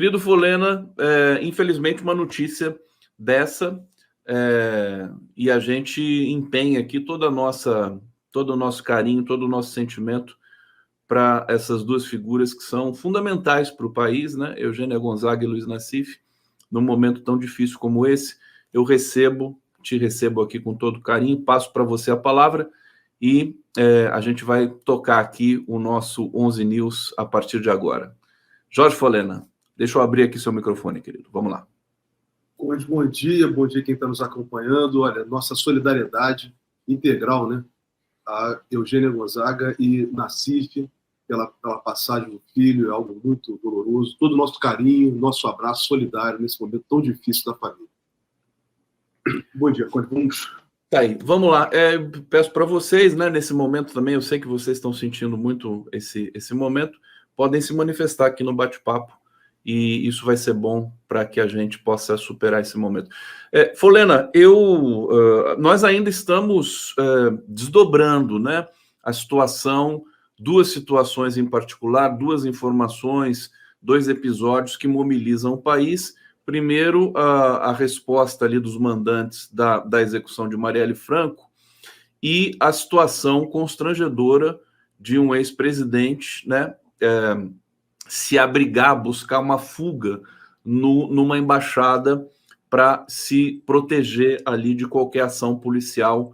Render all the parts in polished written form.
Querido Folena, infelizmente uma notícia dessa, e a gente empenha aqui todo o nosso carinho, todo o nosso sentimento para essas duas figuras que são fundamentais para o país, né? Eugênia Gonzaga e Luiz Nassif. Num momento tão difícil como esse, te recebo aqui com todo carinho, passo para você a palavra e a gente vai tocar aqui o nosso 11 News a partir de agora. Jorge Folena, deixa eu abrir aqui seu microfone, querido. Vamos lá. Bom dia quem está nos acompanhando. Olha, nossa solidariedade integral, né? A Eugênia Gonzaga e Nassif, pela passagem do filho, é algo muito doloroso. Todo o nosso carinho, nosso abraço solidário nesse momento tão difícil da família. Bom dia, vamos. Tá aí, vamos lá. Peço para vocês, né, nesse momento também, eu sei que vocês estão sentindo muito esse momento, podem se manifestar aqui no bate-papo e isso vai ser bom para que a gente possa superar esse momento. Folena, nós ainda estamos desdobrando, né, a situação, duas situações em particular, duas informações, dois episódios que mobilizam o país. Primeiro, a resposta ali dos mandantes da execução de Marielle Franco e a situação constrangedora de um ex-presidente, né, se abrigar, buscar uma fuga numa embaixada para se proteger ali de qualquer ação policial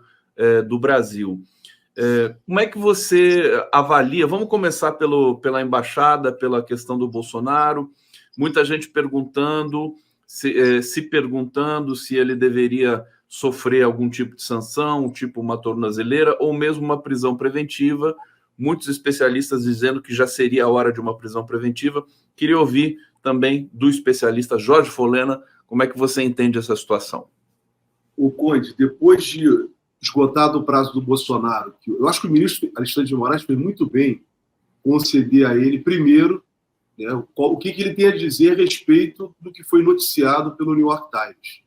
do Brasil. Como é que você avalia? Vamos começar pela embaixada, pela questão do Bolsonaro. Muita gente perguntando se ele deveria sofrer algum tipo de sanção, tipo uma tornozeleira, ou mesmo uma prisão preventiva. Muitos especialistas dizendo que já seria a hora de uma prisão preventiva. Queria ouvir também do especialista Jorge Folena, como é que você entende essa situação? O Conde, depois de esgotado o prazo do Bolsonaro, eu acho que o ministro Alexandre de Moraes fez muito bem conceder a ele, primeiro, né, o que ele tem a dizer a respeito do que foi noticiado pelo New York Times,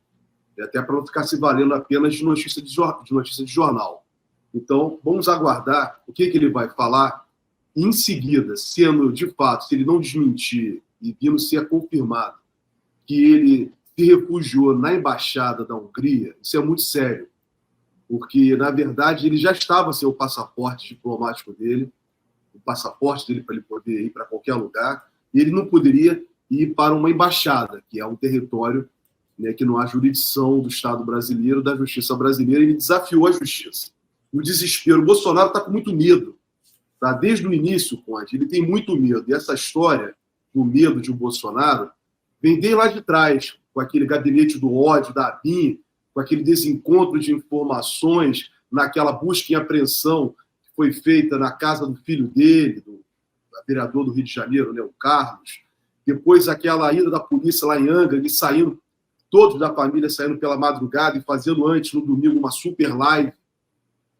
até para não ficar se valendo apenas de notícia de jornal. Então, vamos aguardar o que ele vai falar. E, em seguida, sendo de fato, se ele não desmentir e vindo ser confirmado que ele se refugiou na embaixada da Hungria, isso é muito sério, porque, na verdade, ele já estava sem o passaporte diplomático dele, o passaporte dele para ele poder ir para qualquer lugar, e ele não poderia ir para uma embaixada, que é um território, né, que não há jurisdição do Estado brasileiro, da justiça brasileira. Ele desafiou a justiça. No desespero, o Bolsonaro está com muito medo. Tá? Desde o início, Conde, ele tem muito medo. E essa história do medo de um Bolsonaro vem desde lá de trás, com aquele gabinete do ódio da ABIN, com aquele desencontro de informações, naquela busca e apreensão que foi feita na casa do filho dele, do vereador do Rio de Janeiro, né, o Carlos. Depois aquela ida da polícia lá em Angra, eles saindo, todos da família saindo pela madrugada e fazendo antes, no domingo, uma super live.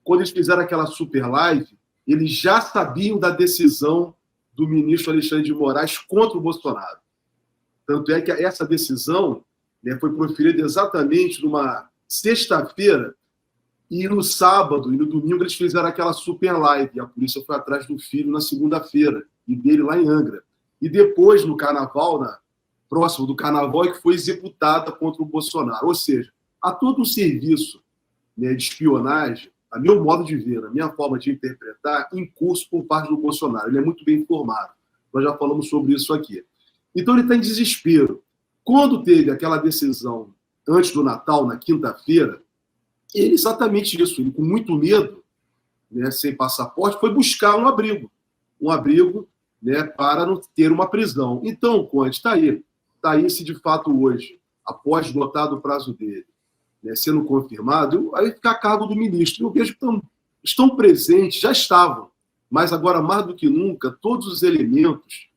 Quando eles fizeram aquela super live, eles já sabiam da decisão do ministro Alexandre de Moraes contra o Bolsonaro. Tanto é que essa decisão, né, foi proferida exatamente numa sexta-feira, e no sábado e no domingo eles fizeram aquela super live, e a polícia foi atrás do filho na segunda-feira, e dele lá em Angra. E depois, no carnaval, próximo do carnaval, é que foi executada contra o Bolsonaro. Ou seja, há todo um serviço, né, de espionagem, a meu modo de ver, a minha forma de interpretar, em curso por parte do Bolsonaro. Ele é muito bem informado. Nós já falamos sobre isso aqui. Então ele está em desespero. Quando teve aquela decisão antes do Natal, na quinta-feira, ele exatamente isso, ele com muito medo, né, sem passaporte, foi buscar um abrigo, né, para não ter uma prisão. Então, Conde, está aí se de fato hoje, após esgotado o prazo dele, né, sendo confirmado, aí fica a cargo do ministro. Eu vejo que estão presentes, já estavam, mas agora mais do que nunca, todos os elementos,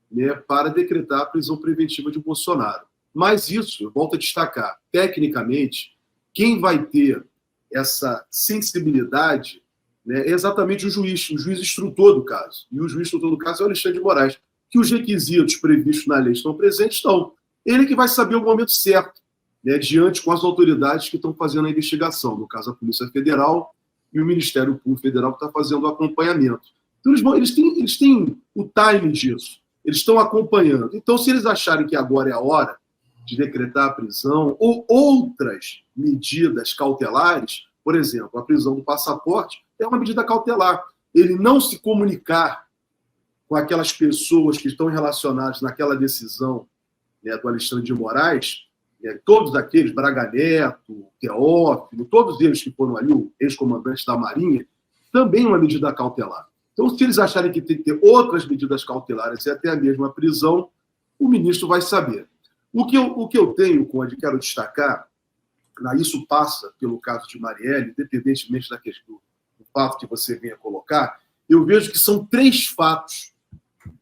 né, para decretar a prisão preventiva de Bolsonaro. Mas isso, eu volto a destacar, tecnicamente, quem vai ter essa sensibilidade, né, é exatamente o juiz instrutor do caso. E o juiz instrutor do caso é o Alexandre de Moraes. Que os requisitos previstos na lei estão presentes, estão. Ele que vai saber o momento certo, né, diante com as autoridades que estão fazendo a investigação, no caso a Polícia Federal e o Ministério Público Federal que está fazendo o acompanhamento. Então eles têm o time disso. eles estão acompanhando. Então, se eles acharem que agora é a hora de decretar a prisão ou outras medidas cautelares, por exemplo, a prisão do passaporte é uma medida cautelar. Ele não se comunicar com aquelas pessoas que estão relacionadas naquela decisão, né, do Alexandre de Moraes, todos aqueles, Braga Neto, Teófilo, todos eles que foram ali, o ex-comandante da Marinha, também uma medida cautelar. Então, se eles acharem que tem que ter outras medidas cautelares e até a mesma prisão, o ministro vai saber. O que eu tenho, Conde, quero destacar, isso passa pelo caso de Marielle, independentemente da questão, do fato que você venha colocar, eu vejo que são 3 fatos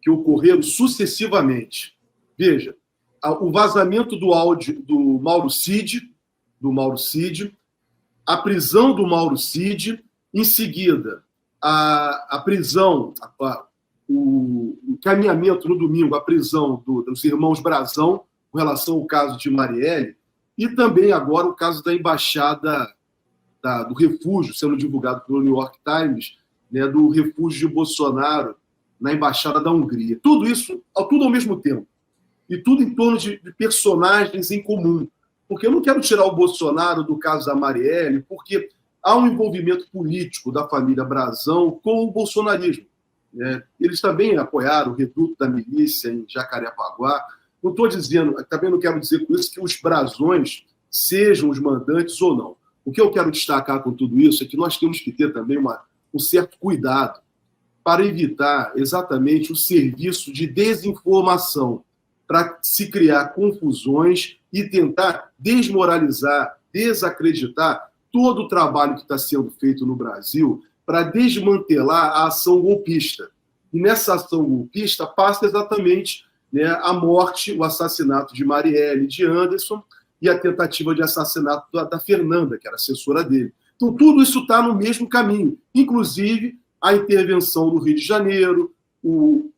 que ocorreram sucessivamente. Veja, o vazamento do áudio do Mauro Cid, a prisão do Mauro Cid, em seguida, a prisão, o encaminhamento no domingo, a prisão dos irmãos Brazão, com relação ao caso de Marielle, e também agora o caso da embaixada do refúgio, sendo divulgado pelo New York Times, né, do refúgio de Bolsonaro na embaixada da Hungria. Tudo isso, tudo ao mesmo tempo. E tudo em torno de personagens em comum. Porque eu não quero tirar o Bolsonaro do caso da Marielle, porque há um envolvimento político da família Brazão com o bolsonarismo, né? Eles também apoiaram o reduto da milícia em Jacarepaguá. Não estou dizendo, também não quero dizer com isso que os Brazões sejam os mandantes ou não. O que eu quero destacar com tudo isso é que nós temos que ter também um certo cuidado para evitar exatamente o serviço de desinformação, para se criar confusões e tentar desmoralizar, desacreditar todo o trabalho que está sendo feito no Brasil para desmantelar a ação golpista. E nessa ação golpista passa exatamente, né, a morte, o assassinato de Marielle, de Anderson, e a tentativa de assassinato da Fernanda, que era assessora dele. Então, tudo isso está no mesmo caminho, inclusive a intervenção no Rio de Janeiro, o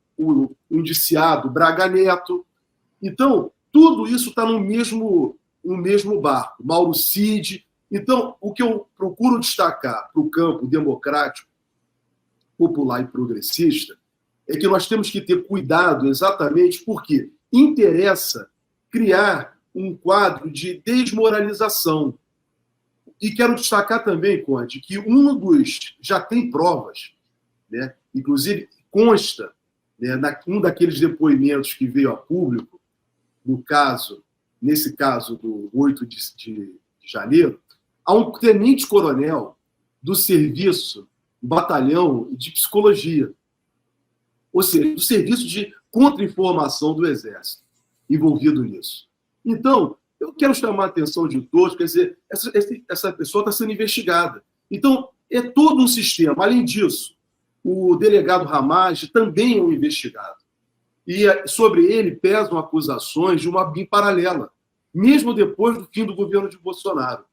indiciado Braga Neto. Então, tudo isso está no mesmo barco. Mauro Cid. Então, o que eu procuro destacar para o campo democrático, popular e progressista é que nós temos que ter cuidado exatamente porque interessa criar um quadro de desmoralização. E quero destacar também, Conde, que já tem provas, né? Inclusive consta, né, um daqueles depoimentos que veio a público, nesse caso do 8 de janeiro, há um tenente-coronel do serviço, batalhão de psicologia, ou seja, do serviço de contra-informação do Exército, envolvido nisso. Então, eu quero chamar a atenção de todos, quer dizer, essa pessoa está sendo investigada. Então, é todo um sistema. Além disso, o delegado Ramage também é um investigado. E sobre ele pesam acusações de uma BIM paralela, mesmo depois do fim do governo de Bolsonaro.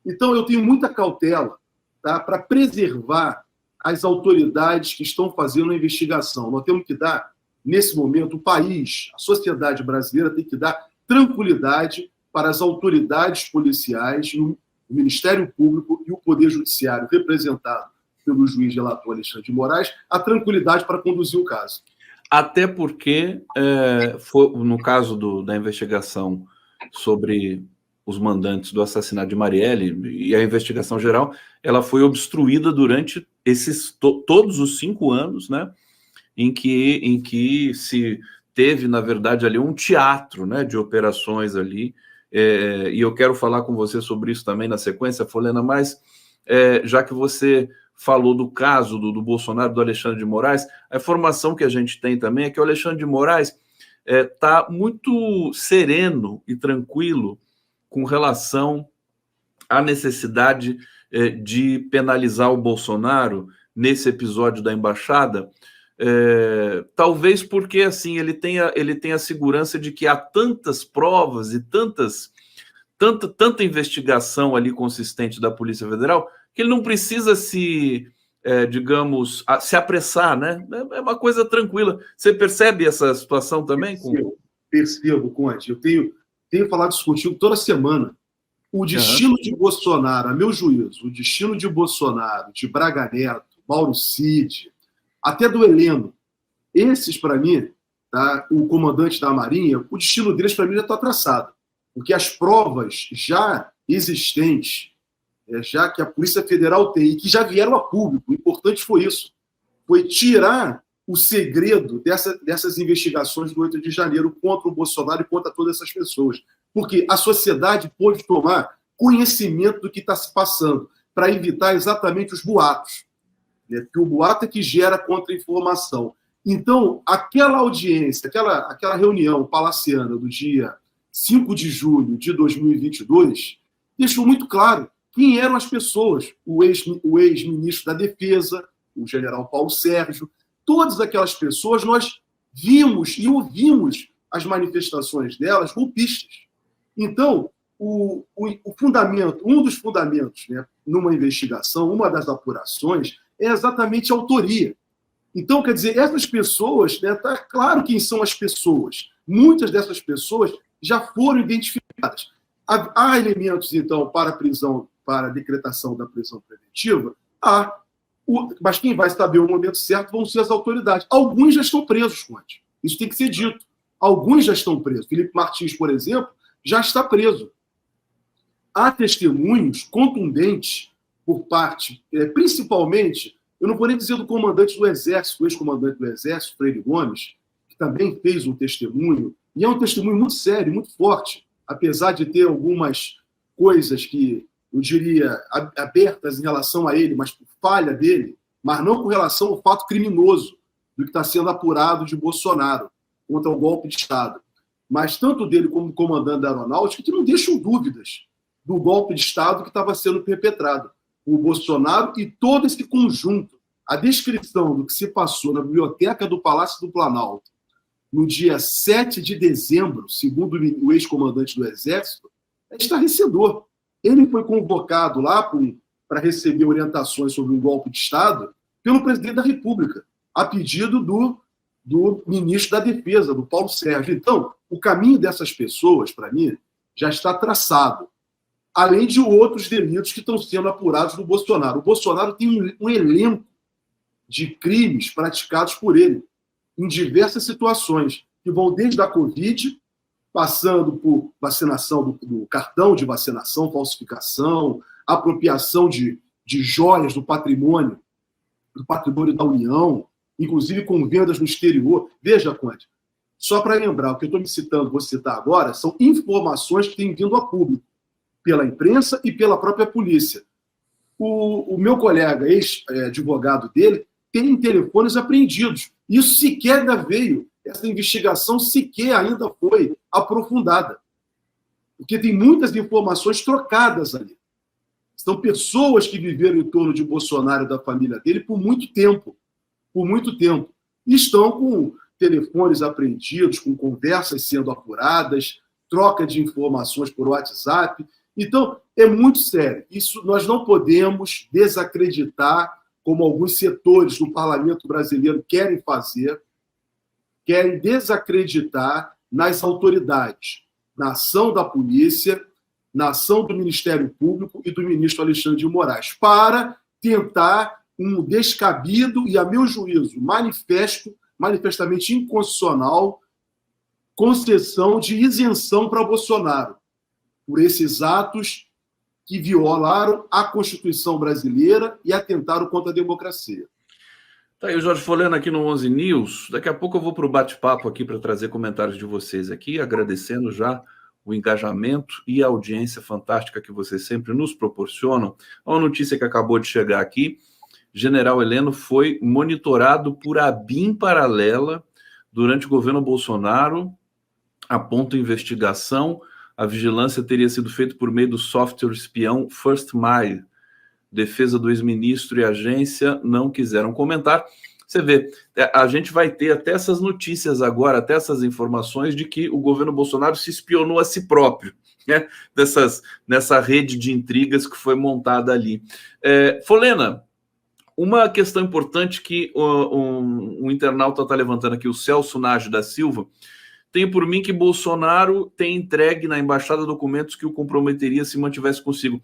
Então, eu tenho muita cautela, tá, para preservar as autoridades que estão fazendo a investigação. Nós temos que dar, nesse momento, o país, a sociedade brasileira tem que dar tranquilidade para as autoridades policiais, o Ministério Público e o Poder Judiciário, representado pelo juiz relator Alexandre de Moraes, a tranquilidade para conduzir o caso. Até porque, no caso da investigação sobre os mandantes do assassinato de Marielle e a investigação geral, ela foi obstruída durante todos os 5 anos, né, em que se teve, na verdade, ali um teatro, né, de operações ali, e eu quero falar com você sobre isso também na sequência, Folena, mas já que você falou do caso do Bolsonaro, do Alexandre de Moraes, a informação que a gente tem também é que o Alexandre de Moraes está muito sereno e tranquilo com relação à necessidade de penalizar o Bolsonaro nesse episódio da embaixada, talvez porque assim ele tem a segurança de que há tantas provas e tanta investigação ali consistente da Polícia Federal que ele não precisa digamos, se apressar, né? É uma coisa tranquila. Você percebe essa situação também? Percebo, Conde. Eu tenho falado isso contigo toda semana. O destino de Bolsonaro, a meu juízo, o destino de Bolsonaro, de Braga Neto, Mauro Cid, até do Heleno, esses, para mim, tá, o comandante da Marinha, o destino deles, para mim, já está traçado. Porque as provas já existentes, já que a Polícia Federal tem, e que já vieram a público, o importante foi isso, foi tirar o segredo dessas investigações do 8 de janeiro contra o Bolsonaro e contra todas essas pessoas. Porque a sociedade pôde tomar conhecimento do que está se passando, para evitar exatamente os boatos. Né? Porque o boato é que gera contra-informação. Então, aquela audiência, aquela reunião palaciana do dia 5 de julho de 2022, deixou muito claro quem eram as pessoas. O ex-ministro da Defesa, o general Paulo Sérgio, todas aquelas pessoas, nós vimos e ouvimos as manifestações delas golpistas. Então, o fundamento, um dos fundamentos, né, numa investigação, uma das apurações, é exatamente a autoria. Então, quer dizer, essas pessoas, né, tá claro quem são as pessoas. Muitas dessas pessoas já foram identificadas. Há elementos, então, para a prisão, para a decretação da prisão preventiva? Há. Mas quem vai saber o momento certo vão ser as autoridades. Alguns já estão presos, Conde. Isso tem que ser dito. Alguns já estão presos. Felipe Martins, por exemplo, já está preso. Há testemunhos contundentes por parte, principalmente, eu não vou nem dizer do comandante do Exército, o ex-comandante do Exército, Freire Gomes, que também fez um testemunho, e é um testemunho muito sério, muito forte, apesar de ter algumas coisas que eu diria, abertas em relação a ele, mas por falha dele, mas não com relação ao fato criminoso do que está sendo apurado de Bolsonaro contra o golpe de Estado. Mas tanto dele como comandante da Aeronáutica, que não deixam dúvidas do golpe de Estado que estava sendo perpetrado. O Bolsonaro e todo esse conjunto. A descrição do que se passou na biblioteca do Palácio do Planalto no dia 7 de dezembro, segundo o ex-comandante do Exército, é estarrecedor. Ele foi convocado lá para receber orientações sobre um golpe de Estado pelo presidente da República, a pedido do ministro da Defesa, do Paulo Sérgio. Então, o caminho dessas pessoas, para mim, já está traçado, além de outros delitos que estão sendo apurados no Bolsonaro. O Bolsonaro tem um elenco de crimes praticados por ele, em diversas situações, que vão desde a Covid, passando por vacinação do cartão de vacinação, falsificação, apropriação de joias do patrimônio da União, inclusive com vendas no exterior. Veja, Conde, só para lembrar, o que eu estou vou citar agora, são informações que têm vindo a público, pela imprensa e pela própria polícia. O meu colega, ex-advogado dele, tem telefones apreendidos. Isso sequer ainda veio, essa investigação sequer ainda foi aprofundada. Porque tem muitas informações trocadas ali. São pessoas que viveram em torno de Bolsonaro e da família dele por muito tempo. Por muito tempo. E estão com telefones apreendidos, com conversas sendo apuradas, troca de informações por WhatsApp. Então, é muito sério. Isso nós não podemos desacreditar, como alguns setores do parlamento brasileiro querem fazer, querem desacreditar nas autoridades, na ação da polícia, na ação do Ministério Público e do ministro Alexandre de Moraes, para tentar um descabido e, a meu juízo, manifestamente inconstitucional, concessão de isenção para Bolsonaro, por esses atos que violaram a Constituição brasileira e atentaram contra a democracia. Tá aí o Jorge Folena aqui no 11 News. Daqui a pouco eu vou para o bate-papo aqui para trazer comentários de vocês aqui, agradecendo já o engajamento e a audiência fantástica que vocês sempre nos proporcionam. Uma notícia que acabou de chegar aqui: General Heleno foi monitorado por ABIN paralela durante o governo Bolsonaro, aponta investigação. A vigilância teria sido feita por meio do software espião First Mile. Defesa do ex-ministro e agência não quiseram comentar. Você vê, a gente vai ter até essas notícias agora, até essas informações de que o governo Bolsonaro se espionou a si próprio, né? Nessa rede de intrigas que foi montada ali. Folena, uma questão importante que um internauta está levantando aqui, o Celso Nágio da Silva, tem por mim que Bolsonaro tem entregue na embaixada documentos que o comprometeria se mantivesse consigo.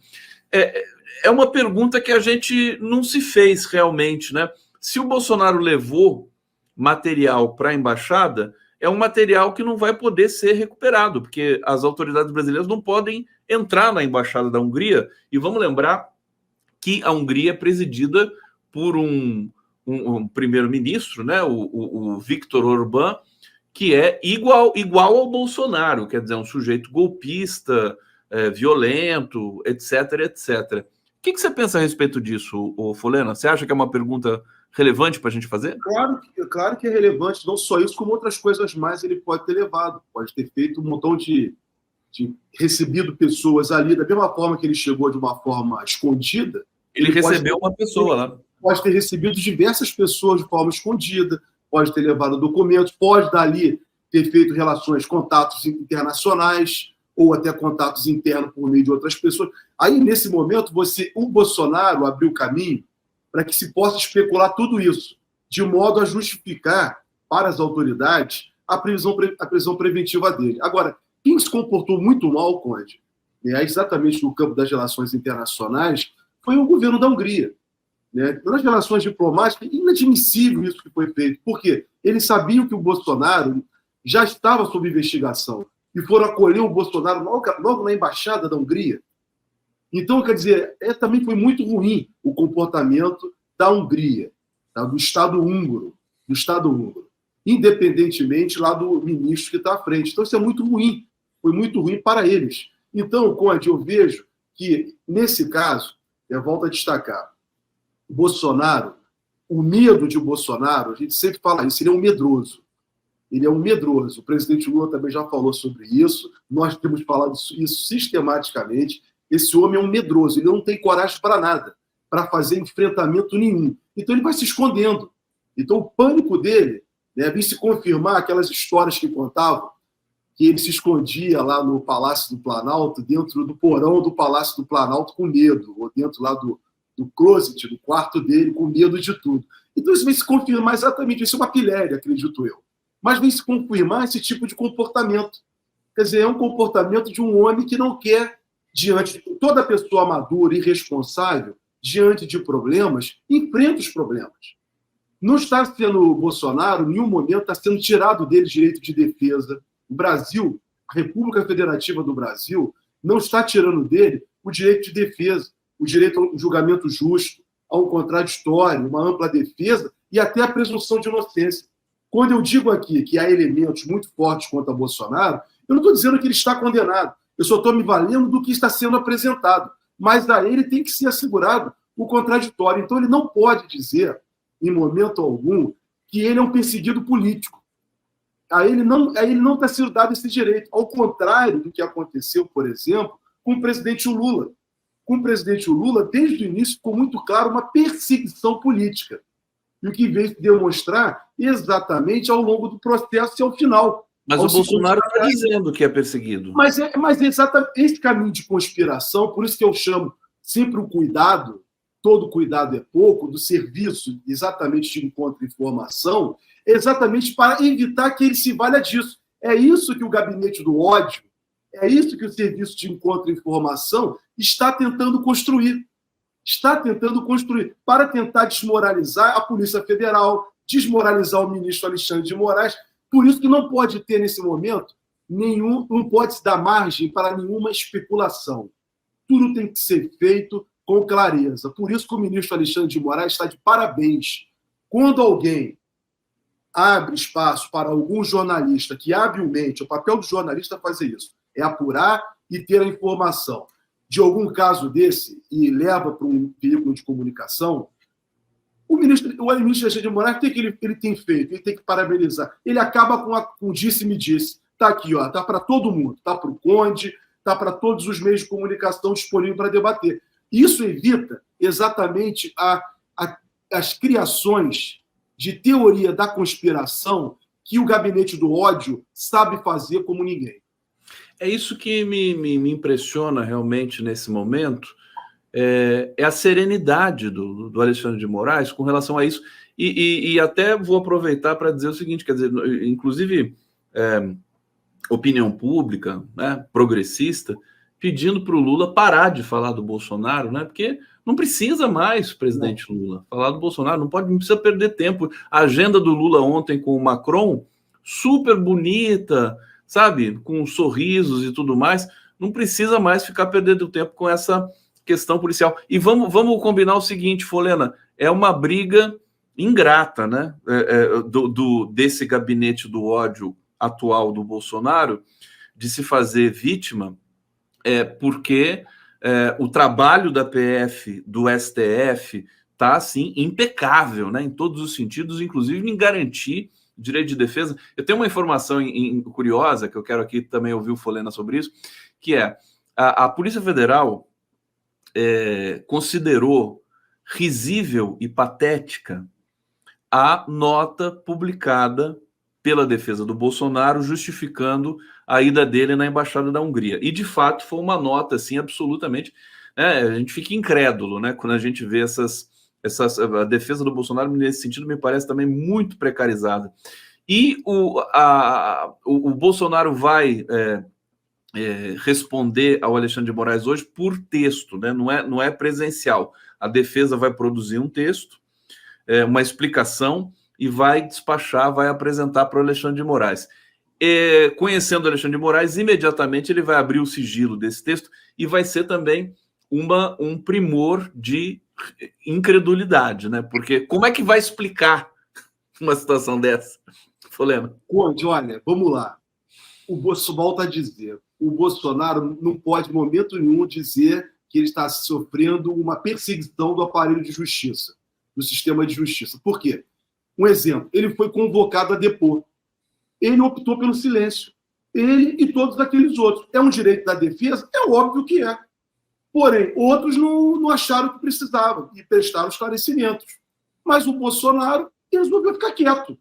É uma pergunta que a gente não se fez realmente, né? Se o Bolsonaro levou material para a embaixada, é um material que não vai poder ser recuperado, porque as autoridades brasileiras não podem entrar na embaixada da Hungria. E vamos lembrar que a Hungria é presidida por um primeiro-ministro, né, o Viktor Orbán, que é igual ao Bolsonaro, quer dizer, um sujeito golpista, violento, etc, etc. O que você pensa a respeito disso, Folena? Você acha que é uma pergunta relevante para a gente fazer? Claro que é relevante, não só isso, como outras coisas mais ele pode ter levado. Pode ter feito um montão de recebido pessoas ali, da mesma forma que ele chegou de uma forma escondida. Ele recebeu uma pessoa lá. Pode ter recebido diversas pessoas de forma escondida, pode ter levado documentos, pode dali ter feito relações, contatos internacionais, ou até contatos internos por meio de outras pessoas. Aí, nesse momento, o Bolsonaro abriu caminho para que se possa especular tudo isso, de modo a justificar para as autoridades a prisão preventiva dele. Agora, quem se comportou muito mal, Conde, exatamente no campo das relações internacionais, foi o governo da Hungria. Nas relações diplomáticas, é inadmissível isso que foi feito. Por quê? Eles sabiam que o Bolsonaro já estava sob investigação e foram acolher o Bolsonaro logo na embaixada da Hungria. Então, quer dizer, também foi muito ruim o comportamento da Hungria, do Estado húngaro, independentemente lá do ministro que está à frente. Então, isso é muito ruim, foi muito ruim para eles. Então, Conde, eu vejo que, nesse caso, eu volto a destacar, Bolsonaro, o medo de Bolsonaro, a gente sempre fala isso, ele é um medroso. Ele é um medroso. O presidente Lula também já falou sobre isso, nós temos falado isso sistematicamente. Esse homem é um medroso, ele não tem coragem para nada, para fazer enfrentamento nenhum. Então ele vai se escondendo. Então o pânico dele, vem se confirmar aquelas histórias que contavam, que ele se escondia lá no Palácio do Planalto, dentro do porão do Palácio do Planalto com medo, ou dentro lá do closet, do quarto dele, com medo de tudo. Então isso vem se confirmar exatamente, isso é uma pilhéria, acredito eu. Mas vem se confirmar esse tipo de comportamento. Quer dizer, é um comportamento de um homem que não quer, diante de toda pessoa madura e responsável, diante de problemas, enfrenta os problemas. Não está sendo o Bolsonaro, em nenhum momento, está sendo tirado dele direito de defesa. O Brasil, a República Federativa do Brasil, não está tirando dele o direito de defesa, o direito a um julgamento justo, a um contraditório, uma ampla defesa e até a presunção de inocência. Quando eu digo aqui que há elementos muito fortes contra Bolsonaro, eu não estou dizendo que ele está condenado. Eu só estou me valendo do que está sendo apresentado. Mas a ele tem que ser assegurado o contraditório. Então ele não pode dizer, em momento algum, que ele é um perseguido político. A ele não está sendo dado esse direito. Ao contrário do que aconteceu, por exemplo, com o presidente Lula. Com o presidente Lula, desde o início, ficou muito claro uma perseguição política. E o que veio se demonstrar exatamente ao longo do processo e ao final. Mas o Bolsonaro está dizendo que é perseguido. Mas exatamente esse caminho de conspiração, por isso que eu chamo sempre o cuidado, todo cuidado é pouco, do serviço exatamente de contra-informação, exatamente para evitar que ele se valha disso. É isso que o gabinete do ódio, é isso que o serviço de contra-informação está tentando construir. Está tentando construir para tentar desmoralizar a Polícia Federal, desmoralizar o ministro Alexandre de Moraes. Por isso que não pode ter, nesse momento, não pode se dar margem para nenhuma especulação. Tudo tem que ser feito com clareza. Por isso que o ministro Alexandre de Moraes está de parabéns. Quando alguém abre espaço para algum jornalista que habilmente, o papel do jornalista é fazer isso, é apurar e ter a informação de algum caso desse e leva para um veículo de comunicação, o ministro Alexandre de Moraes, o que ele tem feito? Ele tem que parabenizar. Ele acaba com disse-me-disse. Está aqui, está para todo mundo. Está para o Conde, está para todos os meios de comunicação disponíveis para debater. Isso evita exatamente as criações de teoria da conspiração que o gabinete do ódio sabe fazer como ninguém. É isso que me impressiona realmente nesse momento, é a serenidade do Alexandre de Moraes com relação a isso. E até vou aproveitar para dizer o seguinte, quer dizer, inclusive opinião pública, né, progressista, pedindo para o Lula parar de falar do Bolsonaro, né, porque não precisa mais o presidente Lula falar do Bolsonaro, não precisa perder tempo. A agenda do Lula ontem com o Macron super bonita, sabe? Com sorrisos e tudo mais. Não precisa mais ficar perdendo tempo com essa questão policial. E vamos combinar o seguinte, Folena, é uma briga ingrata, né? Desse gabinete do ódio atual do Bolsonaro, de se fazer vítima, porque o trabalho da PF, do STF, está assim, impecável, né? Em todos os sentidos, inclusive em garantir direito de defesa. Eu tenho uma informação curiosa, que eu quero aqui também ouvir o Folena sobre isso, que é a Polícia Federal considerou risível e patética a nota publicada pela defesa do Bolsonaro justificando a ida dele na Embaixada da Hungria. E, de fato, foi uma nota, assim, absolutamente... a gente fica incrédulo, né, quando a gente vê a defesa do Bolsonaro, nesse sentido, me parece também muito precarizada. E o Bolsonaro vai responder ao Alexandre de Moraes hoje por texto, né? Não é presencial. A defesa vai produzir um texto, uma explicação, e vai despachar, vai apresentar para o Alexandre de Moraes. Conhecendo o Alexandre de Moraes, imediatamente ele vai abrir o sigilo desse texto e vai ser também um primor de incredulidade, né? Porque como é que vai explicar uma situação dessa, Folena? Conde, olha, vamos lá. O Bolsonaro volta a dizer, o Bolsonaro não pode, em momento nenhum, dizer que ele está sofrendo uma perseguição do aparelho de justiça, do sistema de justiça. Por quê? Um exemplo, ele foi convocado a depor. Ele optou pelo silêncio. Ele e todos aqueles outros. É um direito da defesa? É óbvio que é. Porém, outros não acharam que precisavam e prestaram esclarecimentos. Mas o Bolsonaro resolveu ficar quieto.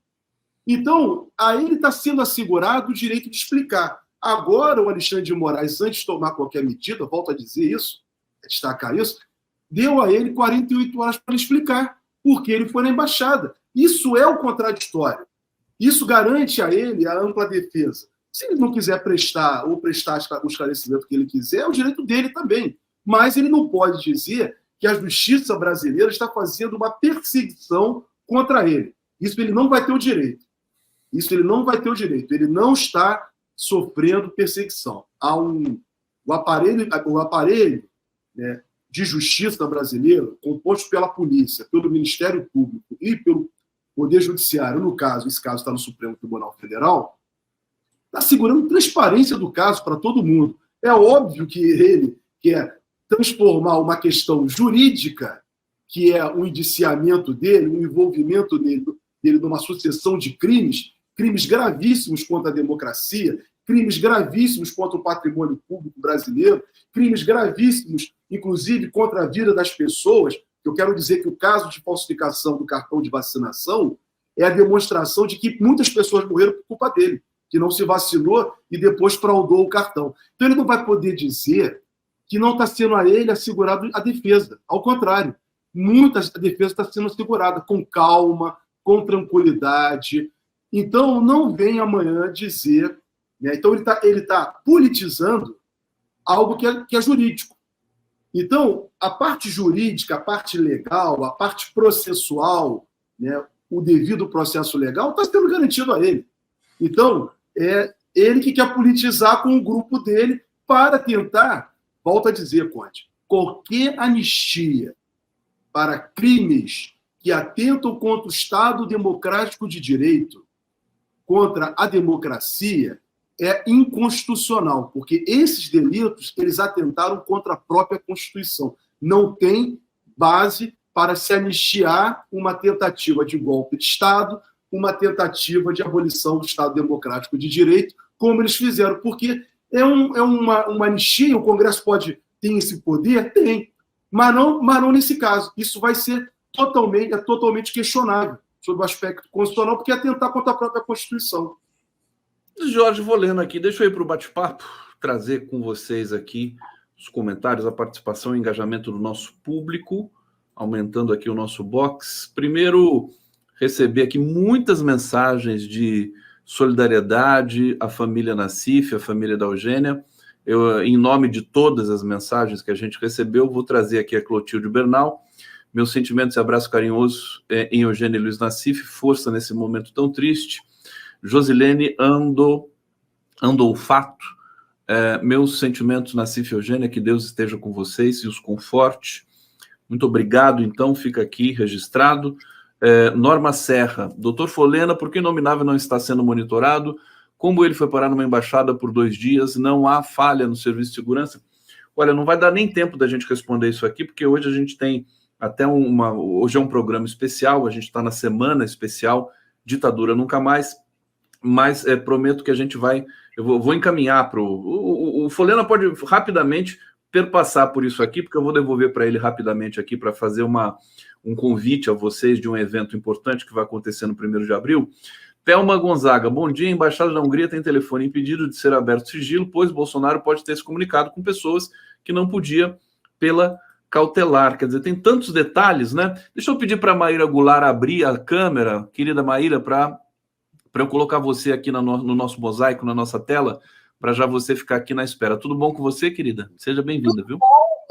Então, a ele está sendo assegurado o direito de explicar. Agora, o Alexandre de Moraes, antes de tomar qualquer medida, volto a dizer isso, destacar isso, deu a ele 48 horas para explicar, porque ele foi na embaixada. Isso é o contraditório. Isso garante a ele a ampla defesa. Se ele não quiser prestar o esclarecimento que ele quiser, é o direito dele também. Mas ele não pode dizer que a justiça brasileira está fazendo uma perseguição contra ele. Isso ele não vai ter o direito. Isso ele não vai ter o direito. Ele não está sofrendo perseguição. O aparelho, né, de justiça brasileiro, composto pela polícia, pelo Ministério Público e pelo Poder Judiciário, esse caso está no Supremo Tribunal Federal, está segurando transparência do caso para todo mundo. É óbvio que ele quer transformar uma questão jurídica, que é o indiciamento dele, o envolvimento dele numa sucessão de crimes gravíssimos contra a democracia, crimes gravíssimos contra o patrimônio público brasileiro, crimes gravíssimos, inclusive, contra a vida das pessoas. Eu quero dizer que o caso de falsificação do cartão de vacinação é a demonstração de que muitas pessoas morreram por culpa dele, que não se vacinou e depois fraudou o cartão. Então, ele não vai poder dizer que não está sendo a ele assegurado a defesa. Ao contrário, a defesa está sendo assegurada com calma, com tranquilidade. Então, não vem amanhã dizer... Né? Então, ele tá politizando algo que é jurídico. Então, a parte jurídica, a parte legal, a parte processual, né, o devido processo legal, está sendo garantido a ele. Então, é ele que quer politizar com o grupo dele para tentar, volto a dizer, Conde, qualquer anistia para crimes que atentam contra o Estado democrático de direito, contra a democracia, é inconstitucional, porque esses delitos eles atentaram contra a própria Constituição. Não tem base para se anistiar uma tentativa de golpe de Estado, uma tentativa de abolição do Estado democrático de direito, como eles fizeram, porque é uma anistia, o Congresso ter esse poder? Tem, mas não nesse caso. Isso vai ser totalmente questionável sob o aspecto constitucional, porque é atentar contra a própria Constituição. Jorge, vou lendo aqui, deixa eu ir para o bate-papo, trazer com vocês aqui os comentários, a participação e engajamento do nosso público, aumentando aqui o nosso box. Primeiro, receber aqui muitas mensagens de solidariedade à família Nassif, à família da Eugênia. Eu, em nome de todas as mensagens que a gente recebeu, vou trazer aqui a Clotilde Bernal. Meus sentimentos e abraço carinhoso em Eugênia e Luiz Nassif, força nesse momento tão triste. Josilene Andolfato, meus sentimentos, Nassif e Eugênia, que Deus esteja com vocês e os conforte. Muito obrigado, então, fica aqui registrado. Norma Serra, doutor Folena, por que o nominável não está sendo monitorado? Como ele foi parar numa embaixada por 2 dias? Não há falha no serviço de segurança? Olha, não vai dar nem tempo da gente responder isso aqui, porque hoje a gente tem até hoje é um programa especial, a gente está na semana especial, Ditadura Nunca Mais, mas prometo que a gente eu vou encaminhar para o Folena pode rapidamente perpassar por isso aqui, porque eu vou devolver para ele rapidamente aqui para fazer um convite a vocês de um evento importante que vai acontecer no 1º de abril. Thelma Gonzaga, bom dia, a Embaixada da Hungria tem telefone impedido de ser aberto sigilo, pois Bolsonaro pode ter se comunicado com pessoas que não podia pela cautelar. Quer dizer, tem tantos detalhes, né? Deixa eu pedir para a Maíra Goulart abrir a câmera, querida Maíra, para eu colocar você aqui no nosso mosaico, na nossa tela, para já você ficar aqui na espera. Tudo bom com você, querida? Seja bem-vinda, viu?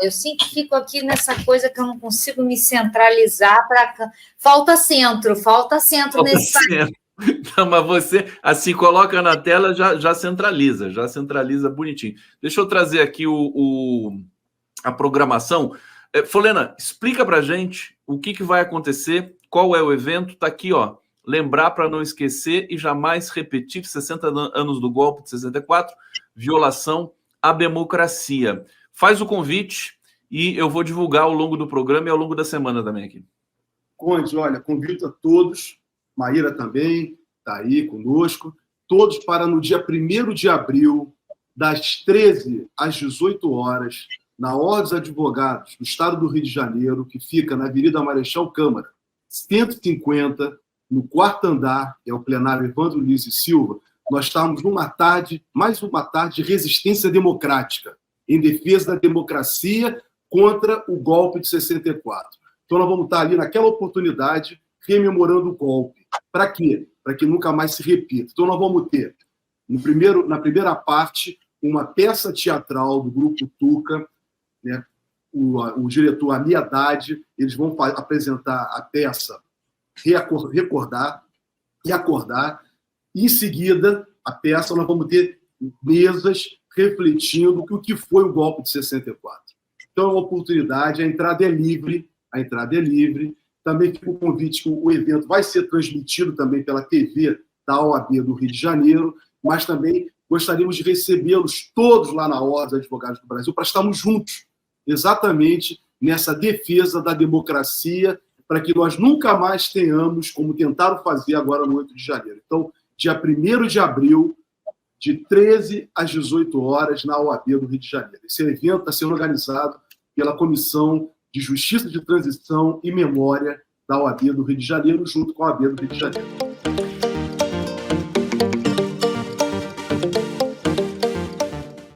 Eu sempre fico aqui nessa coisa que eu não consigo me centralizar. Falta centro nesse... Não, mas você, assim, coloca na tela, já centraliza bonitinho. Deixa eu trazer aqui a programação. Folena, explica pra gente o que vai acontecer, qual é o evento, tá aqui, ó. Lembrar para não esquecer e jamais repetir, 60 anos do golpe de 64, violação à democracia. Faz o convite e eu vou divulgar ao longo do programa e ao longo da semana também aqui. Conde, olha, convido a todos, Maíra também está aí conosco, todos para no dia 1º de abril, das 13 às 18 horas, na Ordem dos Advogados do Estado do Rio de Janeiro, que fica na Avenida Marechal Câmara, 150, no 4º andar, é o plenário Evandro Luiz e Silva. Nós estamos mais uma tarde de resistência democrática, em defesa da democracia contra o golpe de 64. Então nós vamos estar ali naquela oportunidade, rememorando o golpe. Para quê? Para que nunca mais se repita. Então nós vamos ter, na primeira parte, uma peça teatral do Grupo Tuca, né? O diretor Ali Haddad, eles vão apresentar a peça Recordar e Acordar. E, em seguida, a peça, nós vamos ter mesas refletindo o que foi o golpe de 64. Então, é uma oportunidade, a entrada é livre. Também fica o convite que o evento vai ser transmitido também pela TV da OAB do Rio de Janeiro, mas também gostaríamos de recebê-los todos lá na Ordem dos Advogados do Brasil para estarmos juntos, exatamente nessa defesa da democracia, para que nós nunca mais tenhamos, como tentaram fazer agora no 8 de janeiro. Então, dia 1º de abril, de 13 às 18 horas, na OAB do Rio de Janeiro. Esse evento está sendo organizado pela Comissão de Justiça de Transição e Memória da OAB do Rio de Janeiro, junto com a OAB do Rio de Janeiro.